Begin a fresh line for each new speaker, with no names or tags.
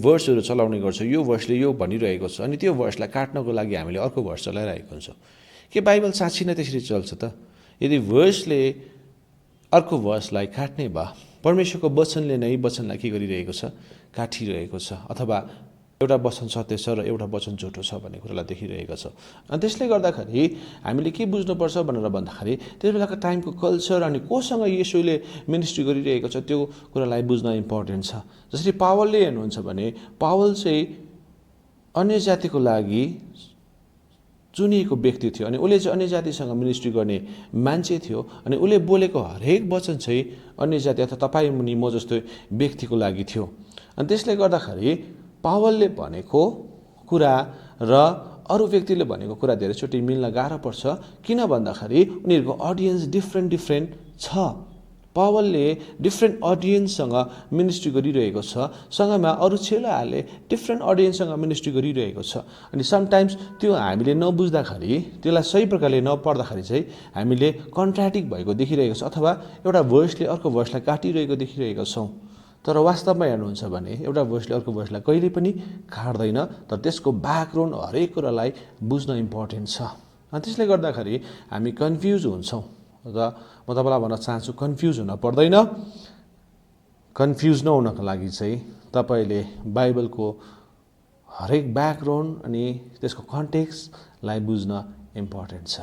भर्सहरू चलाउने गर्छौँ, यो भर्सले यो भनिरहेको छ अनि त्यो भर्सलाई काट्नको लागि हामीले अर्को भर्स चलाइरहेको हुन्छौँ। के बाइबल साँच्ची नै त्यसरी चल्छ त? यदि भर्सले अर्को भर्सलाई काट्ने भए परमेश्वरको वचनले नै वचनलाई के गरिरहेको छ? काटिरहेको छ, अथवा एउटा वचन सत्य छ र एउटा वचन झुटो छ भन्ने कुरालाई देखिरहेको छ। अनि त्यसले गर्दाखेरि हामीले के बुझ्नुपर्छ भनेर भन्दाखेरि त्यस बेलाको टाइमको कल्चर अनि कोसँग येशूले मिनिस्ट्री गरिरहेको छ त्यो कुरालाई बुझ्न इम्पोर्टेन्ट छ। जसरी पावलले हेर्नुहुन्छ भने पावल चाहिँ अन्य जातिको लागि चुनिएको व्यक्ति थियो अनि उसले चाहिँ अन्य जातिसँग मिनिस्ट्री गर्ने मान्छे थियो अनि उसले बोलेको हरेक वचन चाहिँ अन्य जाति अथवा तपाईँ मुनि म जस्तो व्यक्तिको लागि थियो। अनि त्यसले गर्दाखेरि पावलले भनेको कुरा र अरू व्यक्तिले भनेको कुरा धेरैचोटि मिल्न गाह्रो पर्छ। किन भन्दाखेरि उनीहरूको अडियन्स डिफ्रेन्ट छ। पावलले डिफ्रेन्ट अडियन्ससँग मिनिस्ट्री गरिरहेको छ, सँगैमा अरू चेलाहरूले डिफ्रेन्ट अडियन्ससँग मिनिस्ट्री गरिरहेको छ। अनि समटाइम्स त्यो हामीले नबुझ्दाखेरि, त्यसलाई सही प्रकारले नपढ्दाखेरि चाहिँ हामीले कन्ट्राडिक्ट भएको देखिरहेको छ अथवा एउटा भर्सले अर्को भर्सलाई काटिरहेको देखिरहेका छौँ। तर वास्तवमा हेर्नुहुन्छ भने एउटा भर्सले अर्को भर्सलाई कहिले पनि काट्दैन, तर त्यसको ब्याकग्राउन्ड हरेक कुरालाई बुझ्न इम्पोर्टेन्ट छ। अनि त्यसले गर्दाखेरि हामी कन्फ्युज हुन्छौँ र म तपाईँलाई भन्न चाहन्छु कन्फ्युज हुन पर्दैन। कन्फ्युज नहुनको लागि चाहिँ तपाईँले बाइबलको हरेक ब्याकग्राउन्ड अनि त्यसको कन्टेक्स्टलाई बुझ्न इम्पोर्टेन्ट छ।